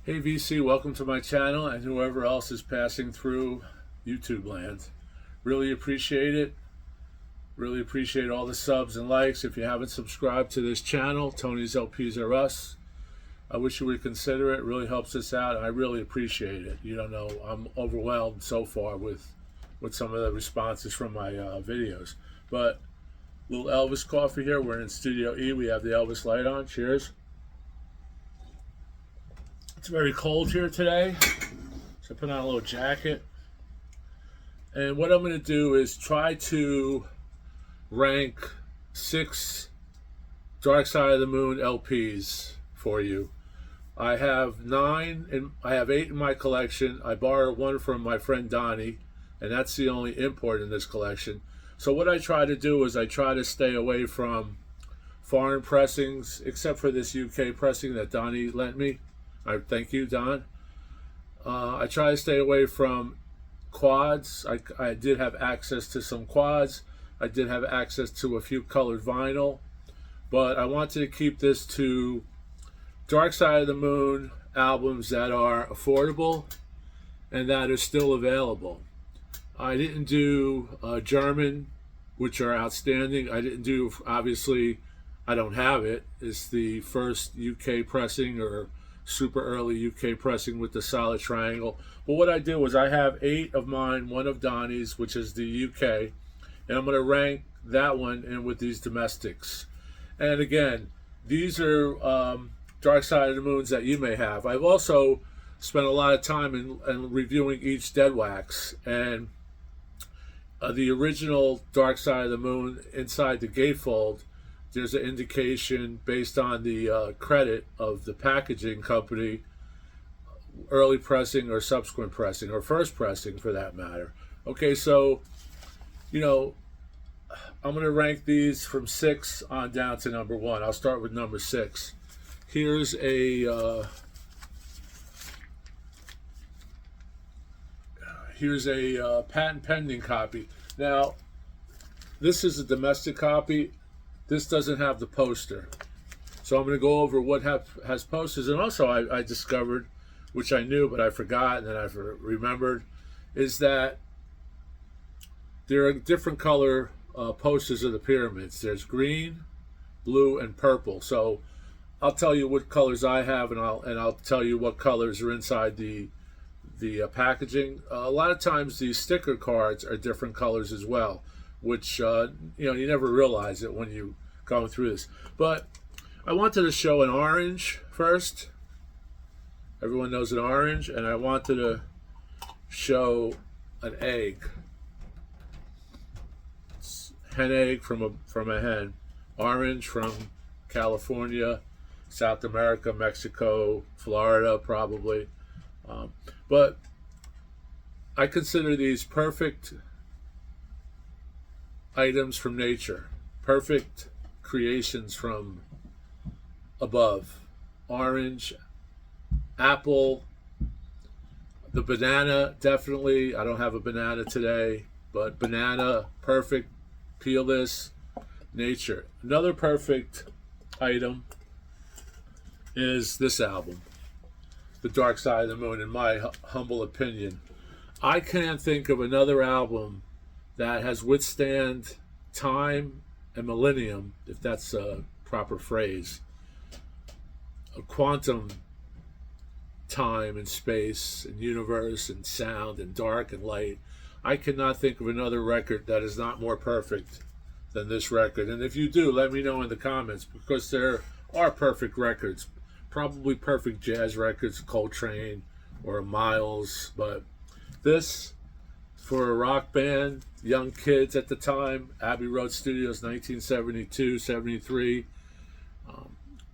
Hey VC, welcome to my channel and whoever else is passing through YouTube land. Really appreciate it. Really appreciate all the subs and likes. If you haven't subscribed to this channel, Tony's LPs Are Us, I wish you would consider it. It really helps us out and I really appreciate it. You don't know, I'm overwhelmed so far with some of the responses from my videos. But little Elvis coffee here. We're in Studio E. We have the Elvis light on. Cheers. It's very cold here today, so I put on a little jacket. And what I'm going to do is try to rank 6 Dark Side of the Moon LPs for you. I have 9, and I have 8 in my collection. I borrowed one from my friend Donnie, and that's the only import in this collection. So what I try to do is I try to stay away from foreign pressings, except for this UK pressing that Donnie lent me. I thank you, Don. I try to stay away from quads. I did have access to some quads. I did have access to a few colored vinyl, but I wanted to keep this to Dark Side of the Moon albums that are affordable and that are still available. I didn't do German, which are outstanding. I didn't do, obviously, I don't have it. It's the first UK pressing or super early UK pressing with the solid triangle. But what I did was I have 8 of mine, 1 of Donnie's, which is the UK, and I'm going to rank that one in with these domestics. And again, these are Dark Side of the Moons that you may have. I've also spent a lot of time in reviewing each dead wax, and the original Dark Side of the Moon inside the gatefold, there's an indication based on the credit of the packaging company, early pressing or subsequent pressing, or first pressing for that matter. Okay, so, you know, I'm going to rank these from 6 on down to number 1. I'll start with number 6. Here's a patent pending copy. Now, this is a domestic copy. This doesn't have the poster. So I'm going to go over what has posters. And also I discovered, which I knew but I forgot and then I remembered, is that there are different color posters of the pyramids. There's green, blue, and purple. So I'll tell you what colors I have, and I'll tell you what colors are inside the packaging. A lot of times these sticker cards are different colors as well, which you know, you never realize it when you going through this. But I wanted to show an orange first. Everyone knows an orange, and I wanted to show an egg. It's hen egg from a hen. Orange from California, South America, Mexico, Florida, probably. But I consider these perfect items from nature, perfect creations from above. Orange, apple, the banana, definitely. I don't have a banana today, but banana, perfect. Peel this, nature. Another perfect item is this album, The Dark Side of the Moon, in my humble opinion. I can't think of another album that has withstand time and millennium, if that's a proper phrase, a quantum time and space and universe and sound and dark and light. I cannot think of another record that is not more perfect than this record. And if you do, let me know in the comments, because there are perfect records, probably perfect jazz records, Coltrane or Miles, but this, for a rock band, young kids at the time, Abbey Road Studios, 1972, 73,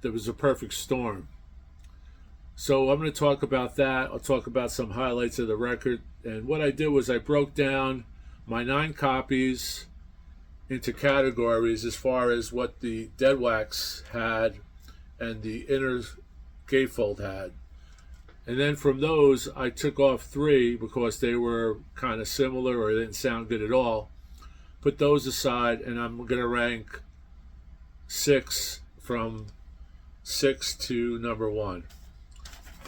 there was a perfect storm. So I'm going to talk about that. I'll talk about some highlights of the record. And what I did was I broke down my 9 copies into categories as far as what the dead wax had and the inner gatefold had. And then from those, I took off 3 because they were kind of similar or they didn't sound good at all. Put those aside, and I'm going to rank 6 from 6 to number 1.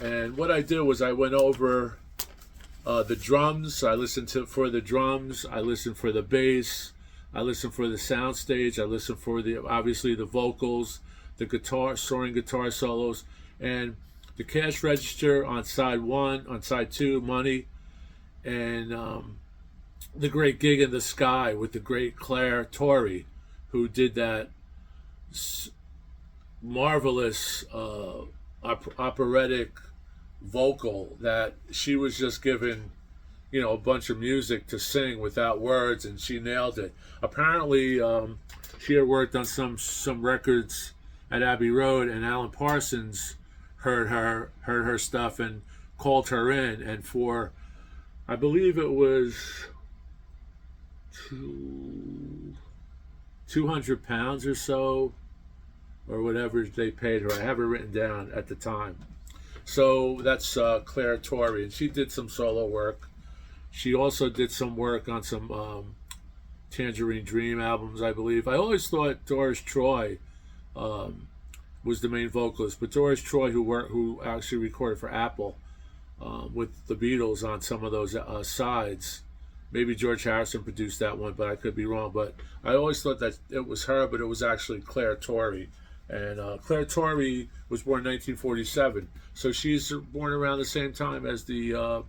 And what I did was I went over the drums. I listened for the drums. I listened for the bass. I listened for the sound stage. I listened for obviously the vocals, the guitar, soaring guitar solos, and the cash register on side 1, on side 2, Money, and the great Gig in the Sky with the great Claire Torrey, who did that marvelous operatic vocal that she was just given, you know, a bunch of music to sing without words, and she nailed it. Apparently, she had worked on some records at Abbey Road, and Alan Parsons heard her stuff and called her in, and for, I believe it was £200 or so, or whatever they paid her. I have it written down at the time. So that's Claire Torrey, and she did some solo work. She also did some work on some Tangerine Dream albums, I believe. I always thought Doris Troy was the main vocalist, but Doris Troy, who actually recorded for Apple with the Beatles on some of those sides. Maybe George Harrison produced that one, but I could be wrong. But I always thought that it was her, but it was actually Claire Torrey. And Claire Torrey was born in 1947, so she's born around the same time as the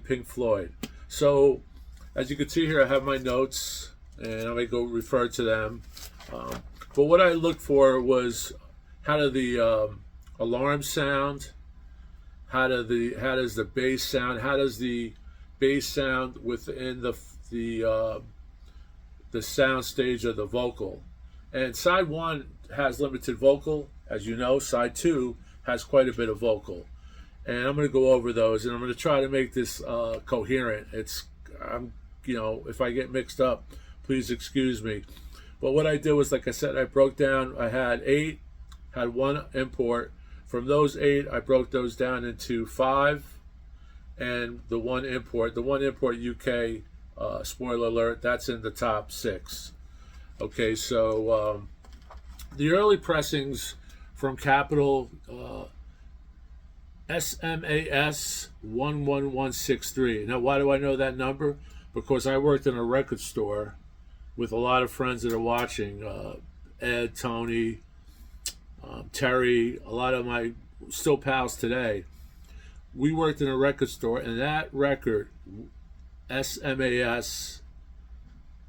Pink Floyd. So, as you can see here, I have my notes, and I'm going to go refer to them. But what I looked for was, how do the alarm sound? How does the bass sound? How does the bass sound within the sound stage of the vocal? And side 1 has limited vocal, as you know. Side 2 has quite a bit of vocal, and I'm going to go over those, and I'm going to try to make this coherent. You know, if I get mixed up, please excuse me. But what I did was, like I said, I broke down. I had 8, had 1 import. From those 8, I broke those down into 5, and the 1 import. The 1 import UK, spoiler alert, that's in the top 6. Okay, so the early pressings from Capitol, SMAS 11163. Now, why do I know that number? Because I worked in a record store with a lot of friends that are watching, Ed, Tony, Terry, a lot of my still pals today. We worked in a record store, and that record, SMAS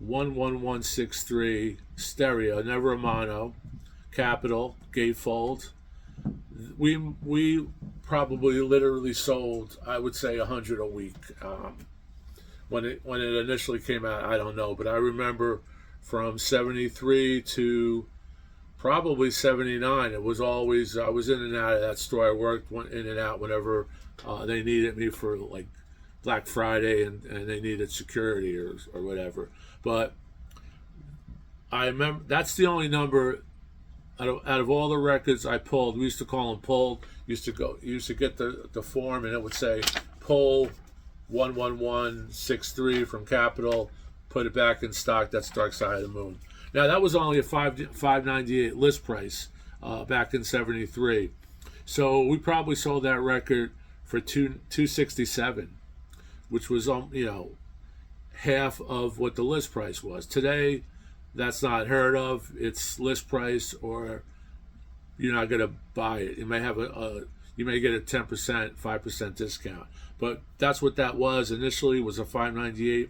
11163 stereo, never a mono, Capitol, gatefold. We probably literally sold, I would say, 100 a week. When it initially came out, I don't know, but I remember from 73 to probably 79, it was always, I was in and out of that store. I went in and out whenever they needed me for like Black Friday, and they needed security or whatever. But I remember that's the only number out of all the records I pulled. We used to call them pulled. Used to get the form, and it would say pull 11163 from Capitol. Put it back in stock. That's Dark Side of the Moon. Now that was only a $598 list price back in '73. So we probably sold that record for $267, which was you know, half of what the list price was. Today, that's not heard of. It's list price, or you're not going to buy it. You may have you may get a 10%, 5% discount. But that's what that was. Initially, was a $598.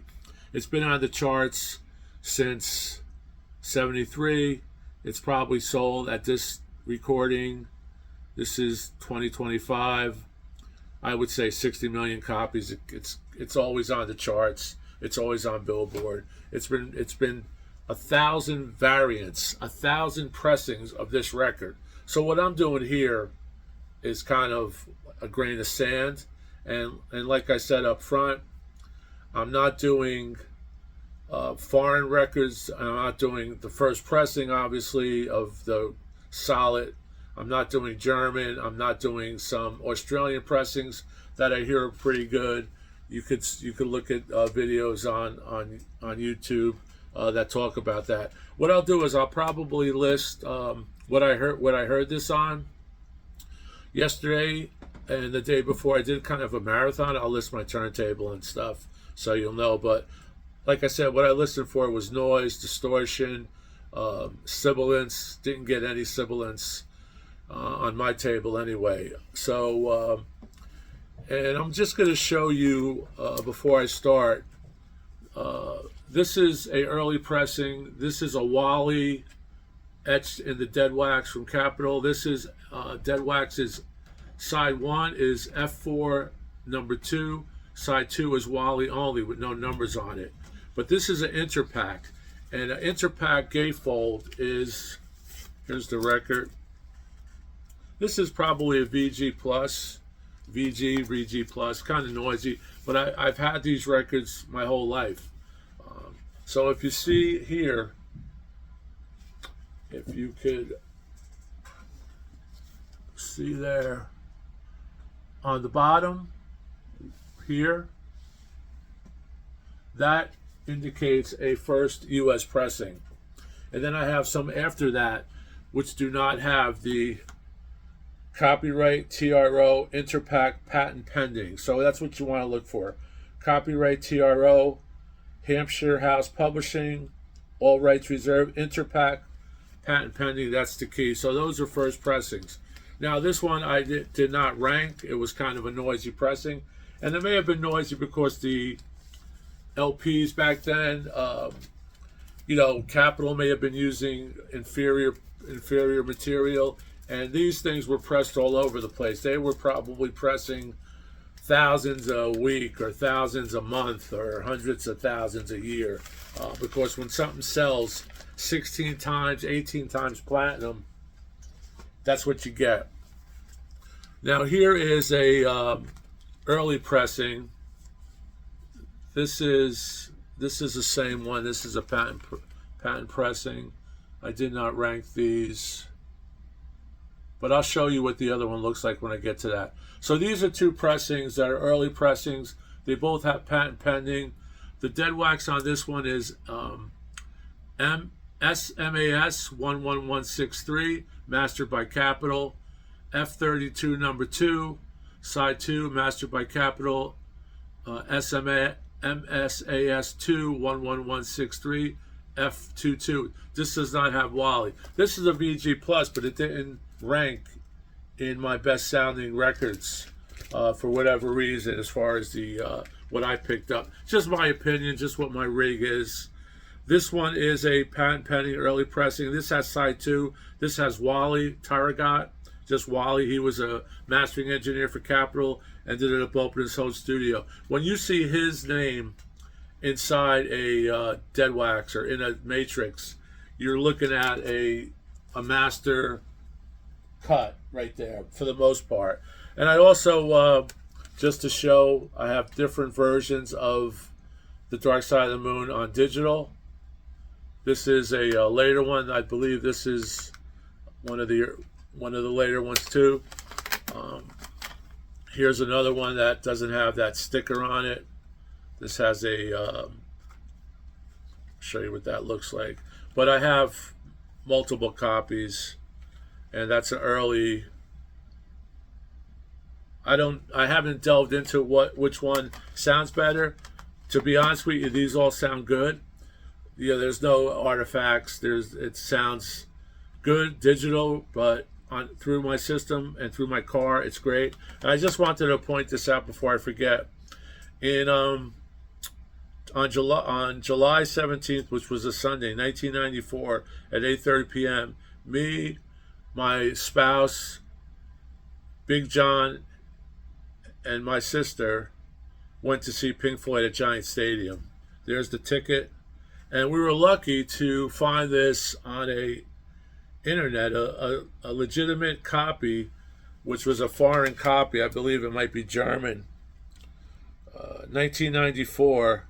It's been on the charts since '73. It's probably sold at this recording. This is 2025. I would say 60 million copies. It's always on the charts. It's always on Billboard. It's been 1,000 variants, 1,000 pressings of this record. So what I'm doing here is kind of a grain of sand, and like I said up front, I'm not doing foreign records. I'm not doing the first pressing, obviously, of the solid. I'm not doing German. I'm not doing some Australian pressings that I hear are pretty good. You could look at videos on YouTube that talk about that. What I'll do is I'll probably list what I heard this on. Yesterday, And the day before, I did kind of a marathon. I'll list my turntable and stuff so you'll know. But like I said, what I listened for was noise, distortion, sibilance. Didn't get any sibilance on my table anyway. So, and I'm just going to show you before I start. This is a early pressing. This is a Wally etched in the dead wax from Capitol. This is dead wax is side 1 is F4 number 2. Side 2 is Wally only with no numbers on it. But this is an interpack. And an interpack gatefold is, here's the record. This is probably a VG Plus, VG Plus, kind of noisy. But I've had these records my whole life. So if you see here, if you could see there on the bottom here, that indicates a first US pressing. And then I have some after that which do not have the copyright, TRO, interpack, patent pending. So that's what you want to look for. Copyright, TRO, Hampshire House Publishing, all rights reserved, interpack, patent pending. That's the key. So those are first pressings. Now this one I did not rank. It was kind of a noisy pressing, and it may have been noisy because the LPs back then, you know, Capitol may have been using inferior material, and these things were pressed all over the place. They were probably pressing thousands a week or thousands a month or hundreds of thousands a year, because when something sells 16 times, 18 times platinum, that's what you get. Now here is a early pressing. This is the same one. This is a patent pressing. I did not rank these, but I'll show you what the other one looks like when I get to that. So these are two pressings that are early pressings. They both have patent pending. The dead wax on this one is SMAS 11163, mastered by Capitol. F32 number 2, side 2, mastered by Capitol. MSAS 2 11163, F22. This does not have Wally. This is a VG Plus, but it didn't rank in my best sounding records for whatever reason, as far as the what I picked up. Just my opinion, just what my rig is. This one is a patent pending early pressing. This has side 2. This has Wally Taragot, just Wally. He was a mastering engineer for Capitol and did it up open his home studio. When you see his name inside a dead wax or in a matrix, you're looking at a master cut right there for the most part. And I also, just to show, I have different versions of The Dark Side of the Moon on digital. This is a later one. I believe this is one of the later ones too. Here's another one that doesn't have that sticker on it. This has a show you what that looks like. But I have multiple copies, and that's an early. I haven't delved into which one sounds better. To be honest with you, these all sound good. Yeah, there's no artifacts. It sounds good digital, but through my system and through my car, it's great. And I just wanted to point this out before I forget. On July 17th, which was a Sunday, 1994, at 8:30 p.m., me, my spouse, Big John, and my sister went to see Pink Floyd at Giant Stadium. There's the ticket. And we were lucky to find this on a internet, a legitimate copy, which was a foreign copy. I believe it might be German. 1994.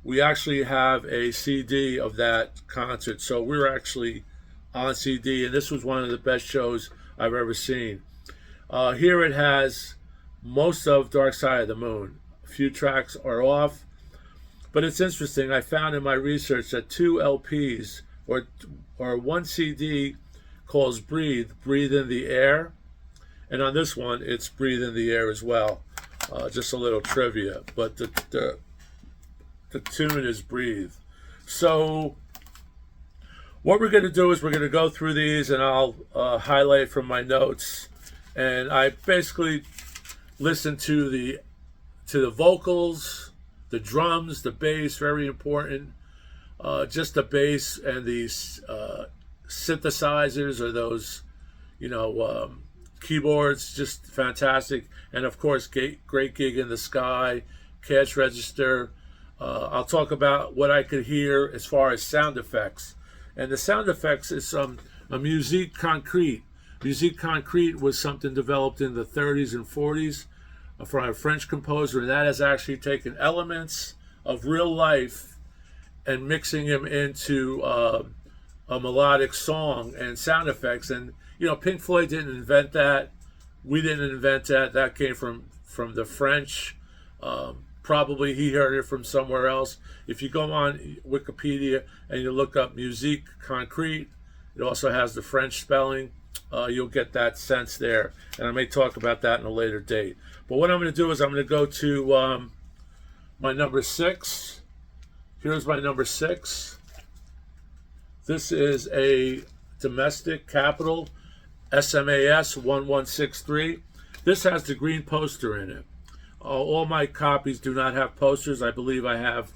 We actually have a CD of that concert. So we were actually on CD, and this was one of the best shows I've ever seen. Here it has most of Dark Side of the Moon. A few tracks are off. But it's interesting, I found in my research that 2 LPs or one CD calls Breathe in the Air, And on this one, it's breathe in the air as well. Just a little trivia, but the tune is breathe. So what we're going to do is we're going to go through these, and I'll highlight from my notes. And I basically listen to the vocals, the drums, the bass, very important. Just the bass and these synthesizers, or those, keyboards, just fantastic. And of course, Great Gig in the Sky, Cash Register. I'll talk about what I could hear as far as sound effects. And the sound effects is a Musique concrete. Musique concrete was something developed in the 30s and 40s from a French composer, and that has actually taken elements of real life and mixing them into a melodic song and sound effects. And Pink Floyd didn't invent that. We didn't invent that. That came from the French. Probably he heard it from somewhere else. If you go on Wikipedia and you look up Musique concrete, it also has the French spelling. You'll get that sense there. And I may talk about that in a later date. But what I'm going to do is I'm going to go to my number 6. Here's my number 6. This is a domestic Capital SMAS 1163. This has the green poster in it. All my copies do not have posters. I believe I have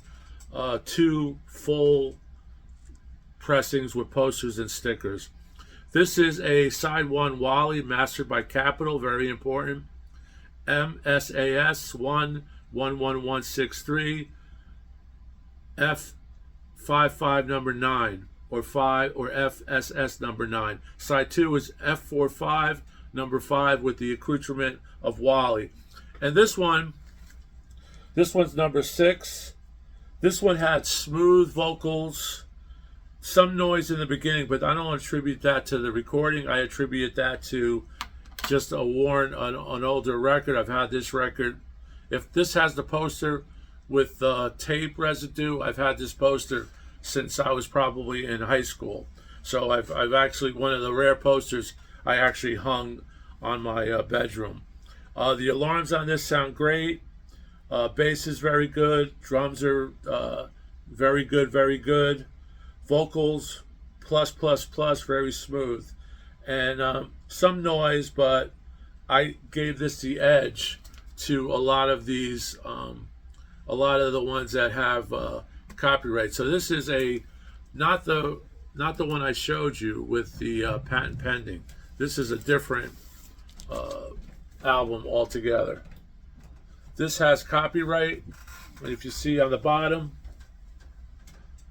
2 full pressings with posters and stickers. This is a side 1 Wally mastered by Capital, very important. MSAS 111163 F55 number 9, or 5, or FSS number 9. Side 2 is F45 number 5 with the accoutrement of Wally. And this one's number 6. This one had smooth vocals, some noise in the beginning, but I don't attribute that to the recording. I attribute that to just an older record. I've had this record. If this has the poster with tape residue, I've had this poster since I was probably in high school. So I've actually, one of the rare posters I actually hung on my bedroom. The alarms on this sound great. Bass is very good. Drums are very good, very good. Vocals, plus, very smooth. And some noise, but I gave this the edge to a lot of these, a lot of the ones that have copyright. So this is not the one I showed you with the patent pending. This is a different album altogether. This has copyright, and if you see on the bottom,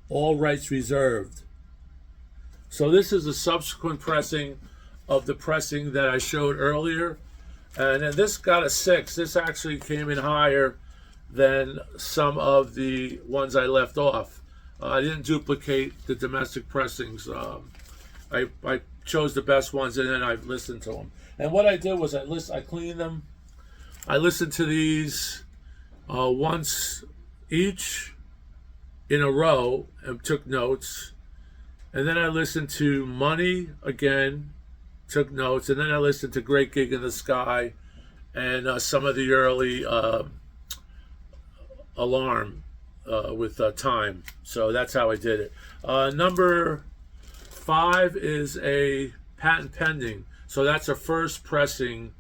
all rights reserved. So this is a subsequent pressing of the pressing that I showed earlier, and then this got a 6. This actually came in higher than some of the ones I left off. I didn't duplicate the domestic pressings. I chose the best ones, and then I listened to them. And what I did was I cleaned them. I listened to these once each in a row and took notes. And then I listened to Money again, took notes. And then I listened to Great Gig in the Sky and some of the early Alarm with Time. So that's how I did it. Number 5 is a patent pending. So that's a first pressing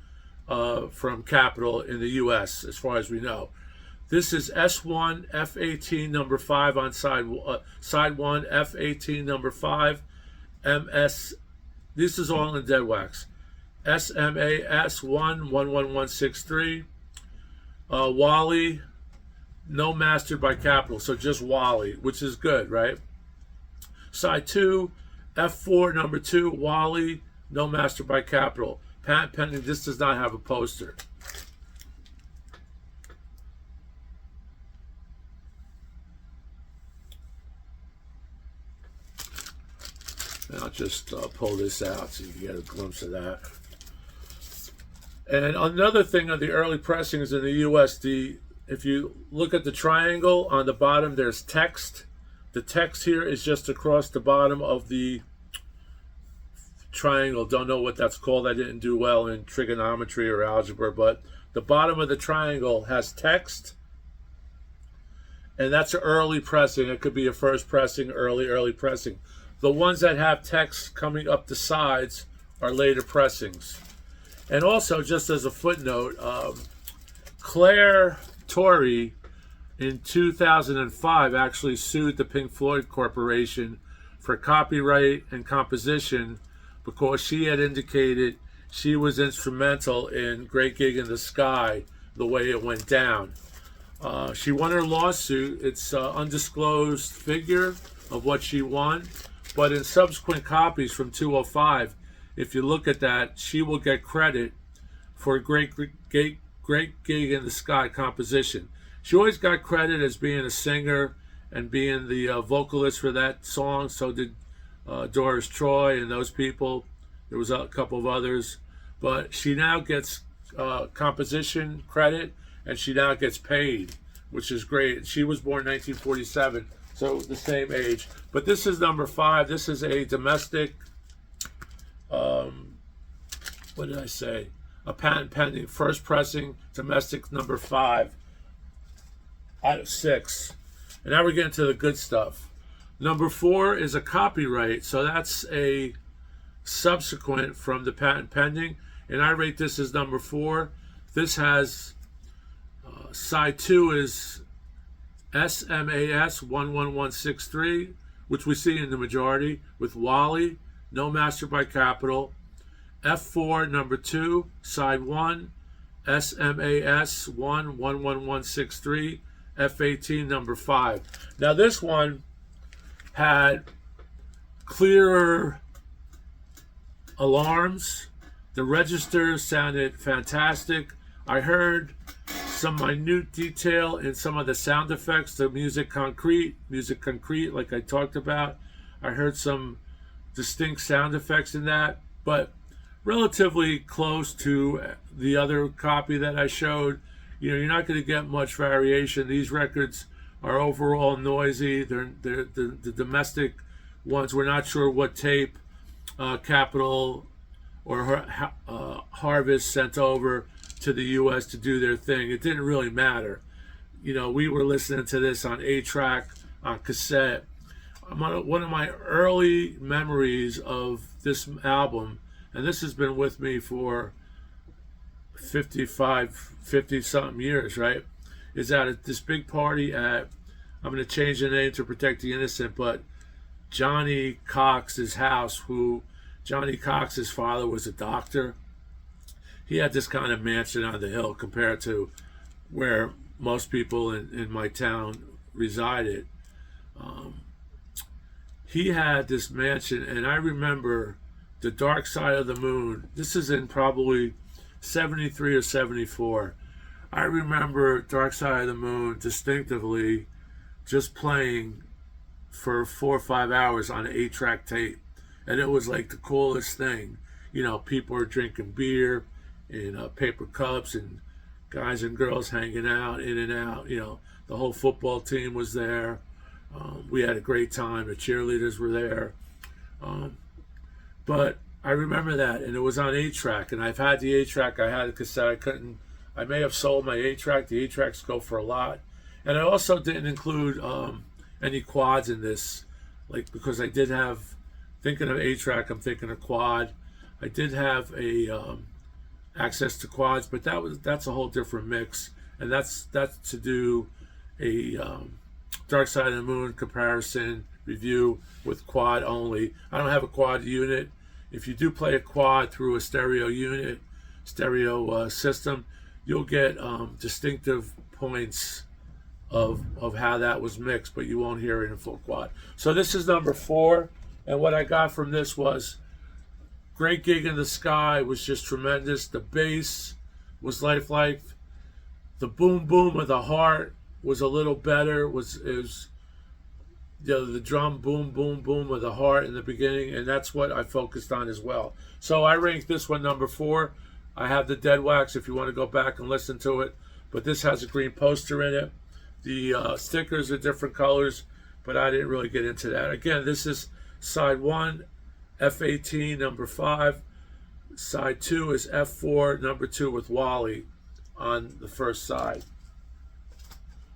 from Capital in the U.S. as far as we know. This is S1 F18 number 5 on side 1, F18 number 5, MS. This is all in dead wax. SMAS 111163. Wally, no mastered by Capital, so just Wally, which is good, right? Side 2, F4 number 2, Wally, no mastered by Capital. Patent pending. This does not have a poster. And I'll just pull this out so you can get a glimpse of that. And another thing on the early pressings in the U.S., if you look at the triangle on the bottom, there's text. The text here is just across the bottom of the triangle. Don't know what that's called. I didn't do well in trigonometry or algebra, but the bottom of the triangle has text, and that's an early pressing. It could be a first pressing, early pressing. The ones that have text coming up the sides are later pressings. And also, just as a footnote, Claire Torrey in 2005 actually sued the Pink Floyd Corporation for copyright and composition because she had indicated she was instrumental in Great Gig in the Sky, the way it went down. She won her lawsuit. It's an undisclosed figure of what she won, but in subsequent copies from 205, if you look at that, she will get credit for Great Gig in the Sky composition. She always got credit as being a singer and being the vocalist for that song. So did Doris Troy and those people. There was a couple of others. But she now gets composition credit, and she now gets paid, which is great. She was born 1947, so the same age. But this is number 5. This is a domestic, what did I say? A patent pending, first pressing, domestic, number 5 out of 6. And now we're getting to the good stuff. Number 4 is a copyright, so that's a subsequent from the patent pending, and I rate this as number 4. This has side 2 is SMAS 11163, which we see in the majority with Wally, no master by capital. F4 number 2, side 1, SMAS 11163, F18 number 5. Now this one had clearer alarms. The registers sounded fantastic. I heard some minute detail in some of the sound effects, the music concrete, like I talked about. I heard some distinct sound effects in that, but relatively close to the other copy that I showed. You know, you're not going to get much variation. These records are overall noisy. They're the domestic ones. We're not sure what tape Capitol or Harvest sent over to the U.S. to do their thing. It didn't really matter. You know, we were listening to this on 8-track, on cassette. One of my early memories of this album, and this has been with me for 50-something years, right, is at this big party at, I'm going to change the name to protect the innocent, but Johnny Cox's house, who Johnny Cox's father was a doctor. He had this kind of mansion on the hill compared to where most people in my town resided. He had this mansion, and I remember The Dark Side of the Moon. This is in probably 73 or 74. I remember Dark Side of the Moon distinctively just playing for 4 or 5 hours on an 8-track tape. And it was like the coolest thing. You know, people are drinking beer in paper cups, and guys and girls hanging out, in and out. You know, the whole football team was there. We had a great time. The cheerleaders were there. But I remember that, and it was on 8-track, and I've had the 8-track. I had a cassette. I may have sold my 8-track. The 8-tracks go for a lot. And I also didn't include any quads in this, like, because I did have, thinking of 8-track, I'm thinking of quad. I did have a access to quads, but that's a whole different mix, and that's to do a Dark Side of the Moon comparison review with quad only. I don't have a quad unit. If you do play a quad through a stereo unit, stereo system, you'll get distinctive points of how that was mixed, but you won't hear it in full quad. So this is number 4, and what I got from this was Great Gig in the Sky was just tremendous. The bass was lifelike. The boom boom of the heart was a little better. It was the drum boom boom boom of the heart in the beginning, and that's what I focused on as well. So I ranked this one number 4. I have the Dead Wax if you want to go back and listen to it, but this has a green poster in it. The stickers are different colors, but I didn't really get into that. Again, this is side 1, F18 number 5. Side 2 is F4 number 2 with Wally on the first side.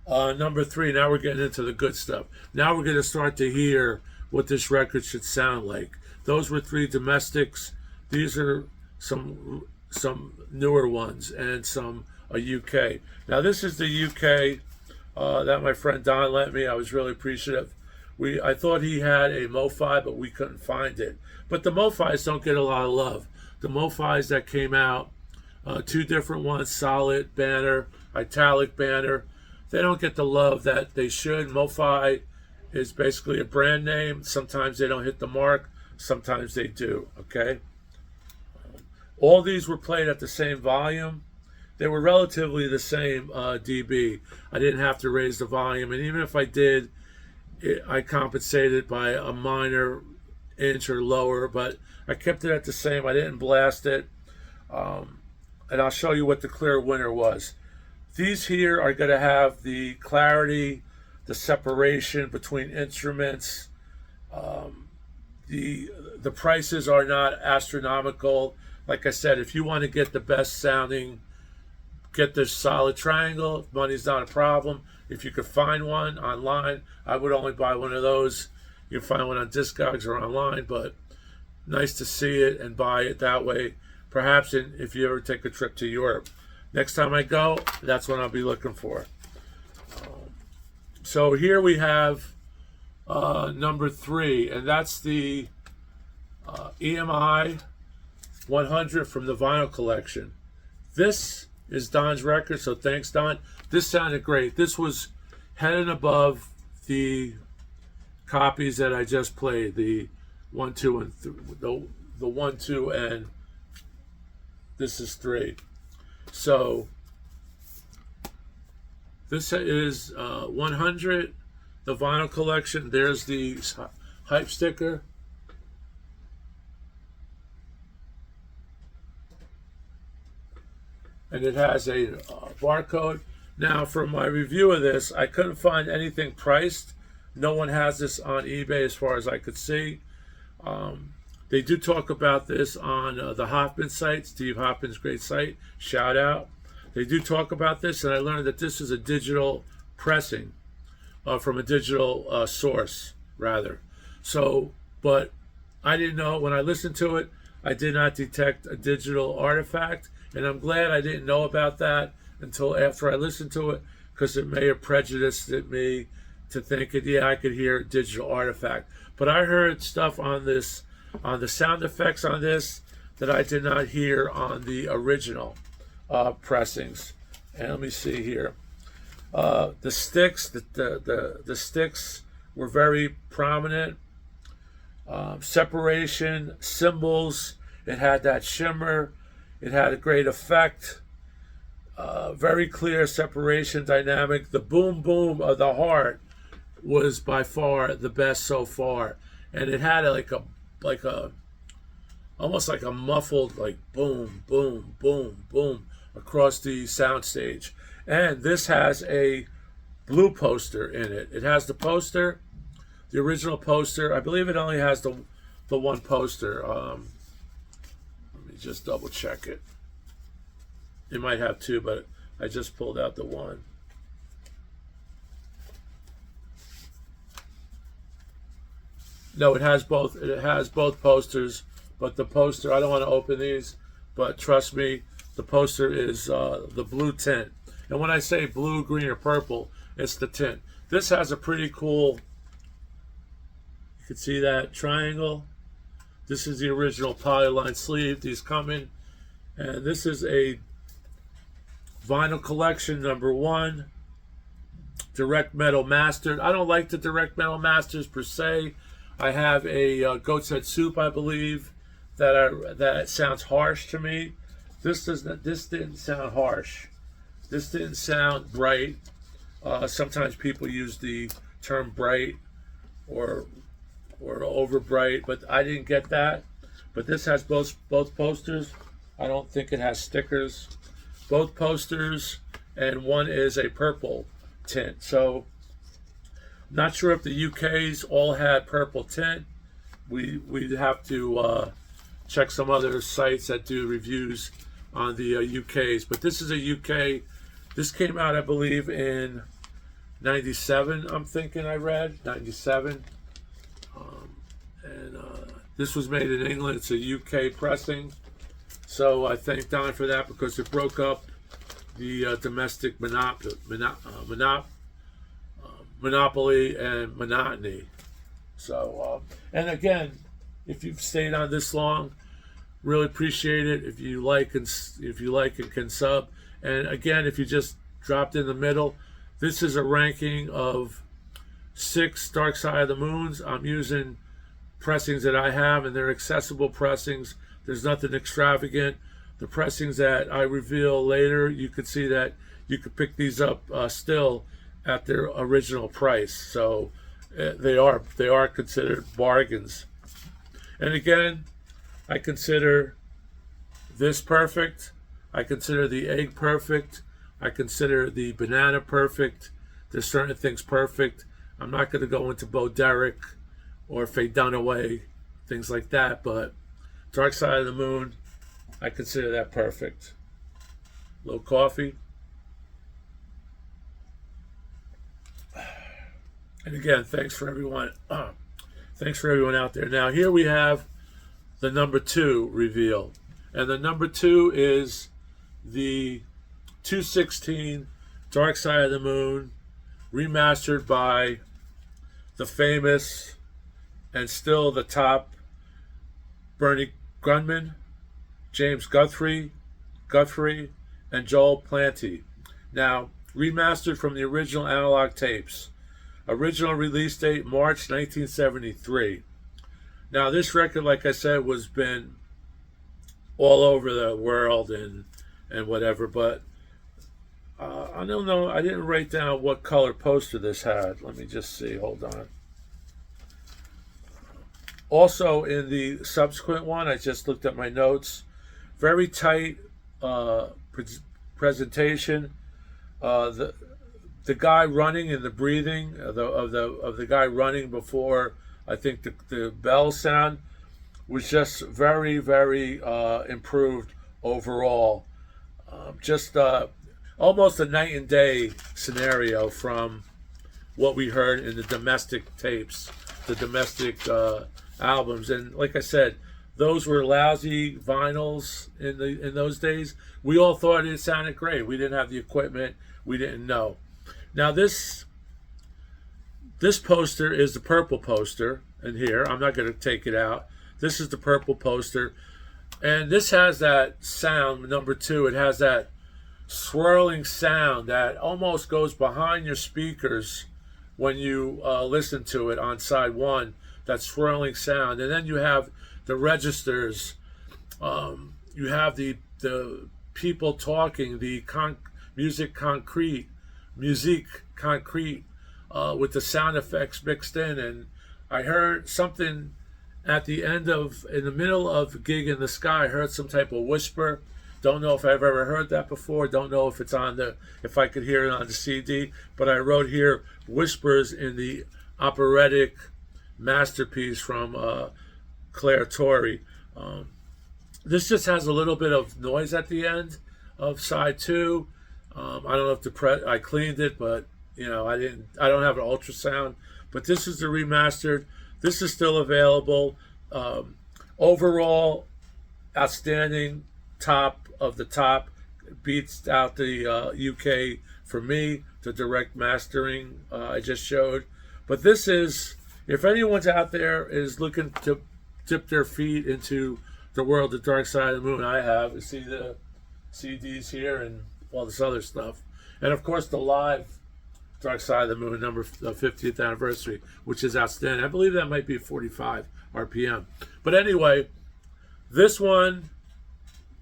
Number 3, now we're getting into the good stuff. Now we're going to start to hear what this record should sound like. Those were 3 domestics. These are some newer ones and some UK. Now this is the UK that my friend Don lent me. I was really appreciative. I thought he had a MoFi, but we couldn't find it. But the MoFis don't get a lot of love. The MoFis that came out, 2 different ones, solid banner, italic banner, they don't get the love that they should. MoFi is basically a brand name. Sometimes they don't hit the mark, sometimes they do, okay? All these were played at the same volume. They were relatively the same dB. I didn't have to raise the volume, and even if I did, I compensated by a minor inch or lower, but I kept it at the same. I didn't blast it. And I'll show you what the clear winner was. These here are going to have the clarity, the separation between instruments. The prices are not astronomical. Like I said, if you want to get the best sounding, get this solid triangle. Money's not a problem. If you could find one online, I would only buy one of those. You can find one on Discogs or online, but nice to see it and buy it that way. Perhaps if you ever take a trip to Europe. Next time I go, that's what I'll be looking for. So here we have number 3, and that's the EMI 100 from the vinyl collection. This is Don's record, so thanks, Don. This sounded great. This was head and above the copies that I just played, the 1, 2, and the 1, 2, and this is 3. So this is 100, the vinyl collection. There's the hype sticker. And it has a barcode. Now, for my review of this, I couldn't find anything priced. No one has this on eBay as far as I could see. They do talk about this on the Hoffman site, Steve Hoffman's great site, shout out. They do talk about this, and I learned that this is a digital pressing from a digital source, rather. So, but I didn't know, when I listened to it, I did not detect a digital artifact, and I'm glad I didn't know about that until after I listened to it, because it may have prejudiced me to think that, yeah, I could hear a digital artifact. But I heard stuff on this, on the sound effects on this, that I did not hear on the original pressings. And let me see here. The sticks, the sticks were very prominent. Separation, cymbals, it had that shimmer. It had a great effect. Very clear separation dynamic. The boom boom of the heart was by far the best so far, and it had almost like a muffled, like boom boom boom boom across the soundstage. And this has a blue poster in it. It has the poster, the original poster. I believe it only has the one poster. Let me just double check it. It might have 2, but I just pulled out the one. No, it has both. It has both posters, but the poster, I don't want to open these, but trust me, the poster is the blue tint. And when I say blue, green, or purple, it's the tint. This has a pretty cool, you can see that triangle. This is the original polyline sleeve. These come in, and this is a vinyl collection number 1, direct metal mastered. I don't like the direct metal masters per se. I have a Goat's Head Soup, I believe, that sounds harsh to me. This didn't sound harsh. This didn't sound bright. Sometimes people use the term bright or over bright, but I didn't get that. But this has both posters. I don't think it has stickers. Both posters, and one is a purple tint. So, not sure if the UK's all had purple tint. we'd have to check some other sites that do reviews on the UKs. But this is a UK. This came out, I believe, in '97. I'm thinking I read '97, and this was made in England. It's a UK pressing. So I thank Don for that because it broke up the domestic monopoly and monotony. So, and again, if you've stayed on this long, really appreciate it. If you like and can sub. And again, if you just dropped in the middle, this is a ranking of 6 Dark Side of the Moons. I'm using pressings that I have, and they're accessible pressings. There's nothing extravagant. The pressings that I reveal later, you could see that you could pick these up still at their original price. So they are considered bargains. And again, I consider this perfect. I consider the egg perfect. I consider the banana perfect. There's certain things perfect. I'm not going to go into Bo Derek or Faye Dunaway, things like that, but Dark Side of the Moon, I consider that perfect. A little coffee. And again, thanks for everyone. Thanks for everyone out there. Now here we have the number 2 reveal, and the number 2 is the 216 Dark Side of the Moon, remastered by the famous and still the top Bernie Grundman, James Guthrie, and Joel Planty. Now, remastered from the original analog tapes. Original release date, March 1973. Now, this record, like I said, was been all over the world and whatever, but I don't know. I didn't write down what color poster this had. Let me just see. Hold on. Also, in the subsequent one, I just looked at my notes. Very tight presentation. The guy running and the breathing of the guy running before I think the bell sound was just very, very improved overall. Just almost a night and day scenario from what we heard in the domestic tapes, the domestic albums. And like I said, those were lousy vinyls in those days. We all thought it sounded great. We didn't have the equipment. We didn't know. Now this poster is the purple poster in here. I'm not going to take it out. This is the purple poster. And this has that sound, number 2. It has that swirling sound that almost goes behind your speakers when you listen to it on side 1, that swirling sound. And then you have the registers. You have the people talking, the musique concrete with the sound effects mixed in. And I heard something at the end in the middle of Gig in the Sky. I heard some type of whisper. Don't know if I've ever heard that before. Don't know if it's if I could hear it on the CD, but I wrote here whispers in the operatic masterpiece from Claire Torrey. This just has a little bit of noise at the end of side 2. I don't know if I cleaned it, but I don't have an ultrasound. But this is the remastered. This is still available. Overall, outstanding, top of the top. Beats out the UK for me, the direct mastering I just showed. But this is, if anyone's out there is looking to dip their feet into the world of Dark Side of the Moon, I have. You see the CDs here and all this other stuff. And of course the live Dark Side of the Moon number 50th anniversary, which is outstanding. I believe that might be 45 RPM. But anyway, this one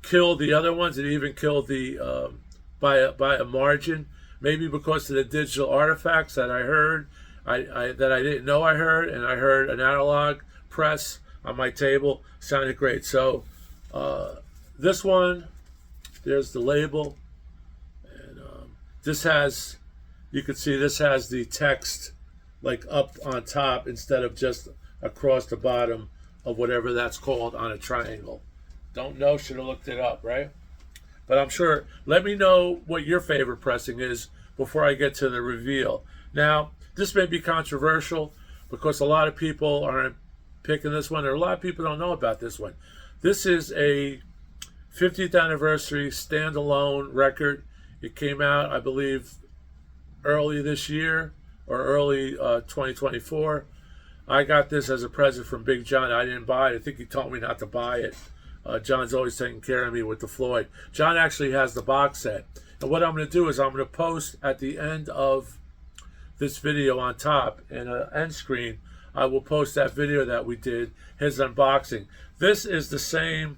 killed the other ones. It even killed the by a margin, maybe because of the digital artifacts that I heard, that I didn't know I heard, and I heard an analog press on my table. Sounded great. So this one, there's the label, and this has, you can see this has the text like up on top instead of just across the bottom of whatever that's called on a triangle. Don't know, should have looked it up, right? But I'm sure, let me know what your favorite pressing is before I get to the reveal. Now, this may be controversial because a lot of people aren't picking this one, or a lot of people don't know about this one. This is a 50th anniversary standalone record. It came out, I believe, early this year or early 2024. I got this as a present from Big John. I didn't buy it. I think he told me not to buy it. John's always taking care of me with the Floyd. John actually has the box set. And what I'm going to do is I'm going to post at the end of this video on top in an end screen. I will post that video that we did, his unboxing. This is the same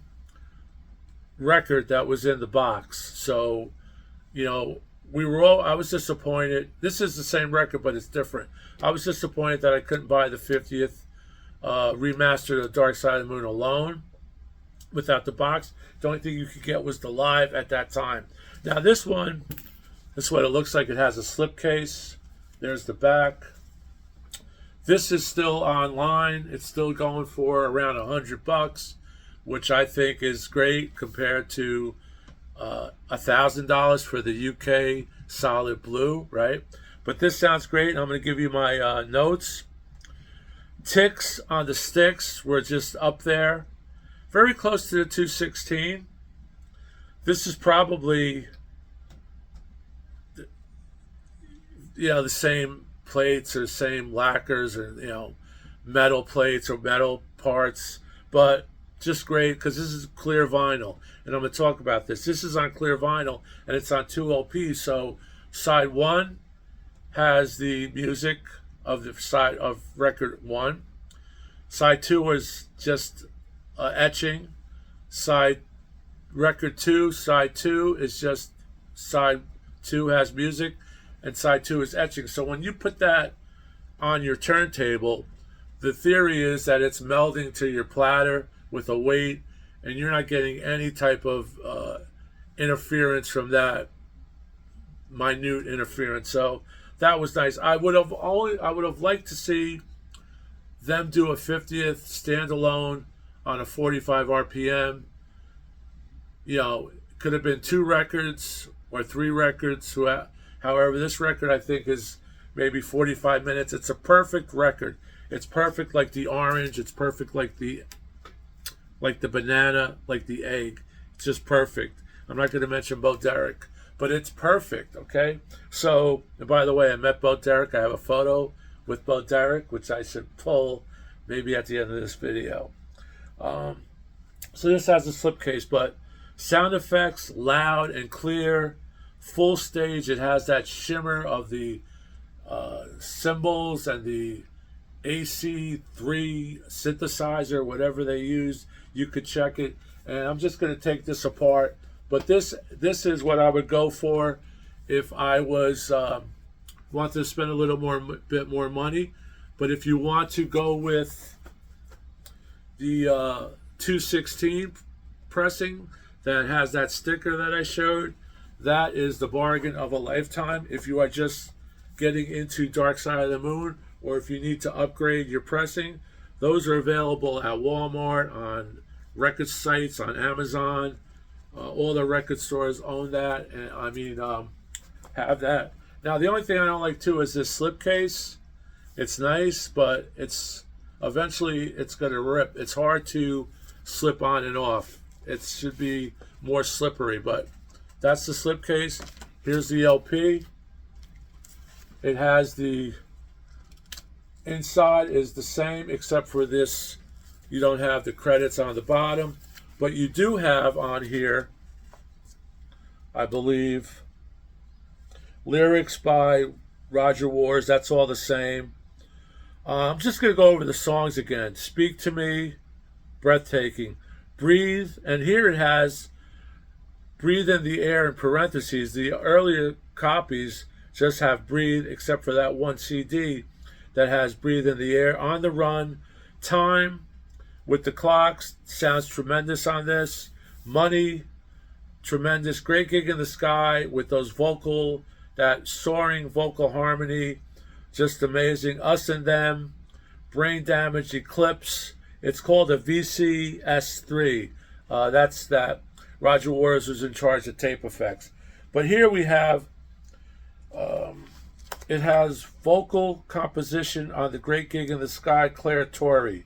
record that was in the box. So, you know, I was disappointed. This is the same record, but it's different. I was disappointed that I couldn't buy the 50th remastered of Dark Side of the Moon alone without the box. The only thing you could get was the live at that time. Now this one, this is what it looks like. It has a slipcase. There's the back. This is still online. It's still going for around $100, which I think is great compared to $1,000 for the UK solid blue, right? But this sounds great. I'm going to give you my notes. Ticks on the sticks were just up there, very close to the 216. This is probably, you know, the same plates or same lacquers or, you know, metal plates or metal parts, but just great because this is clear vinyl. And I'm going to talk about this. This is on clear vinyl and it's on 2 LPs. So side 1 has the music of the side of record 1. Side 2 is just etching. Record 2, side 2 is just, side 2 has music and side 2 is etching. So when you put that on your turntable, the theory is that it's melding to your platter with a weight, and you're not getting any type of interference from that, minute interference. So that was nice. I would have liked to see them do a 50th standalone on a 45 RPM. You know, could have been 2 records or 3 records. However, this record I think is maybe 45 minutes. It's a perfect record. It's perfect like the orange. It's perfect like the banana, like the egg. It's just perfect. I'm not going to mention Bo Derek, but it's perfect, okay? So, and by the way, I met Bo Derek. I have a photo with Bo Derek, which I should pull maybe at the end of this video. So this has a slipcase, but sound effects, loud and clear, full stage. It has that shimmer of the cymbals and the AC3 synthesizer, whatever they use. You could check it. And I'm just going to take this apart. But this is what I would go for if I was want to spend a little bit more money. But if you want to go with the 216 pressing that has that sticker that I showed, that is the bargain of a lifetime. If you are just getting into Dark Side of the Moon, or if you need to upgrade your pressing, those are available at Walmart, on record sites, on Amazon. All the record stores own that, and I mean, have that. Now, the only thing I don't like too is this slipcase. It's nice, but eventually it's going to rip. It's hard to slip on and off. It should be more slippery, but that's the slipcase. Here's the LP. It has the inside is the same, except for this, you don't have the credits on the bottom, but you do have on here, I believe, lyrics by Roger Waters. That's all the same. I'm just going to go over the songs again. Speak to Me, Breathtaking, Breathe, and here it has Breathe in the Air in parentheses. The earlier copies just have Breathe, except for that one CD that has Breathe in the Air. On the Run, Time with the clocks, sounds tremendous on this. Money, tremendous. Great Gig in the Sky with those that soaring vocal harmony, just amazing. Us and Them, Brain Damage, Eclipse, It's called a VCS3. That's that Roger Waters was in charge of tape effects. But here we have, it has vocal composition on The Great Gig in the Sky, Claire Torrey.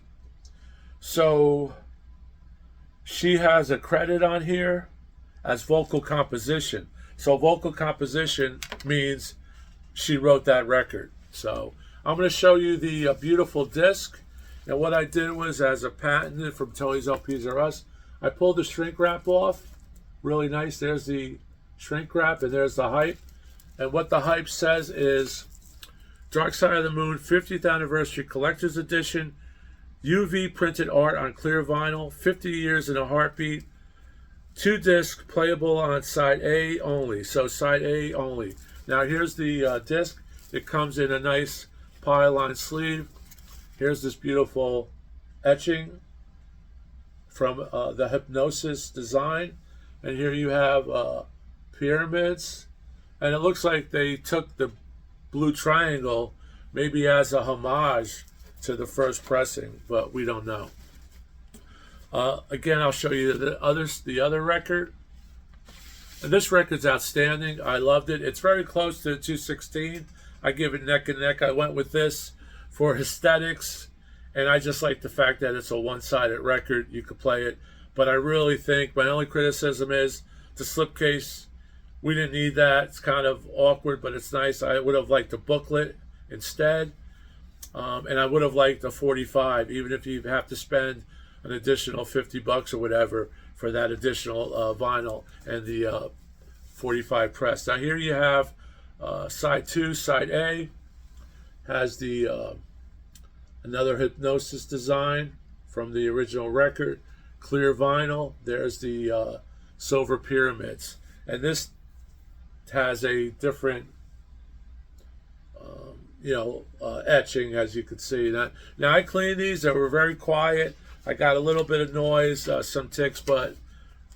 So she has a credit on here as vocal composition. So vocal composition means she wrote that record. So I'm going to show you the beautiful disc. And what I did was, as a patent from Tony's LPs R Us, I pulled the shrink wrap off. Really nice. There's the shrink wrap and there's the hype. And what the hype says is Dark Side of the Moon 50th Anniversary Collector's Edition, UV printed art on clear vinyl, 50 years in a heartbeat, 2 discs playable on side A only. So side A only. Now here's the disc. It comes in a nice pile-on sleeve. Here's this beautiful etching from the Hypnosis design. And here you have pyramids. And it looks like they took the blue triangle maybe as a homage to the first pressing, but we don't know. Again, I'll show you the other record. And this record's outstanding. I loved it. It's very close to the 216. I give it neck and neck. I went with this for aesthetics, and I just like the fact that it's a one-sided record. You could play it, but I really think my only criticism is the slipcase. We didn't need that. It's kind of awkward, but it's nice. I would have liked a booklet instead, and I would have liked a 45, even if you have to spend an additional $50 or whatever for that additional vinyl and the 45 press. Now here you have side 2, side A has the another Hypnosis design from the original record, clear vinyl. There's the silver pyramids, and this has a different etching, as you can see. Now I cleaned these. They were very quiet. I got a little bit of noise, some ticks, but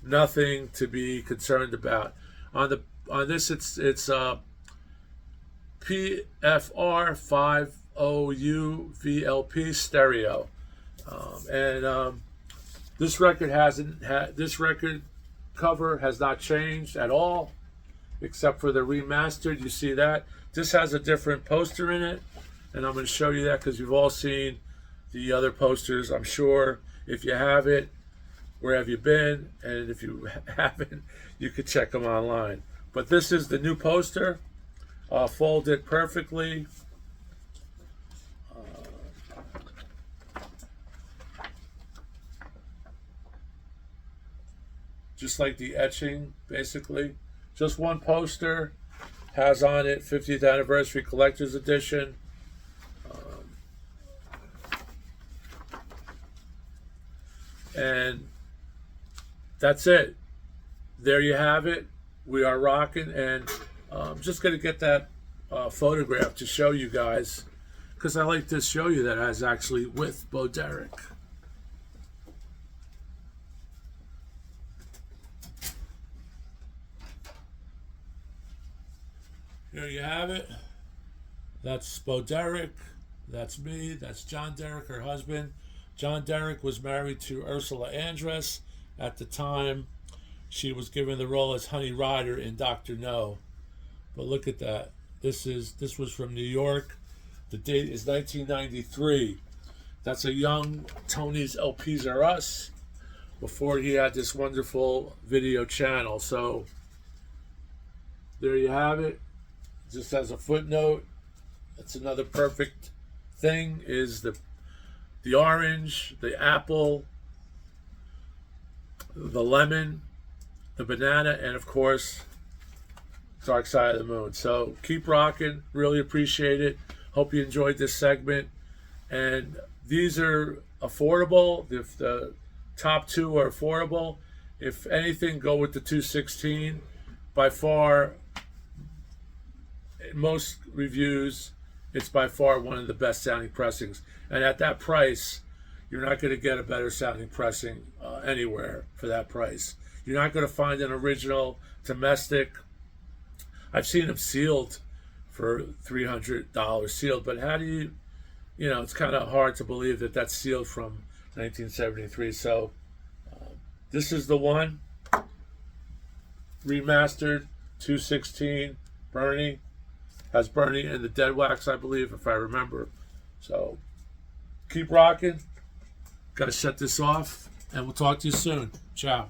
nothing to be concerned about. On this, it's PFR 50U VLP stereo, and this record this record cover has not changed at all, except for the remastered. You see that this has a different poster in it, and I'm going to show you that because you've all seen the other posters, I'm sure. If you have it, where have you been? And if you haven't, you could check them online. But this is the new poster, folded perfectly. Just like the etching, basically. Just one poster, has on it 50th Anniversary Collector's Edition. And that's it. There you have it. We are rocking, and I'm just going to get that photograph to show you guys, because I like to show you that I was actually with Bo Derek. Here you have it. That's Bo Derek. That's me. That's John Derek, her husband. John Derek was married to Ursula Andress. At the time, she was given the role as Honey Rider in Dr. No. But look at that. This was from New York. The date is 1993. That's a young Tony's LPs R Us before he had this wonderful video channel. So there you have it. Just as a footnote, that's another perfect thing is the orange, the apple, the lemon, the banana, and of course, Dark Side of the Moon. So keep rocking. Really appreciate it. Hope you enjoyed this segment. And these are affordable. If the top two are affordable, if anything, go with the 216. By far, in most reviews, it's by far one of the best sounding pressings. And at that price, you're not going to get a better sounding pressing anywhere for that price. You're not going to find an original domestic. I've seen them sealed for $300 sealed, but how do you, it's kind of hard to believe that that's sealed from 1973. So this is the one, remastered, 216, Bernie. Has Bernie and the Dead Wax, I believe, if I remember. So keep rocking. Gotta shut this off, and we'll talk to you soon. Ciao.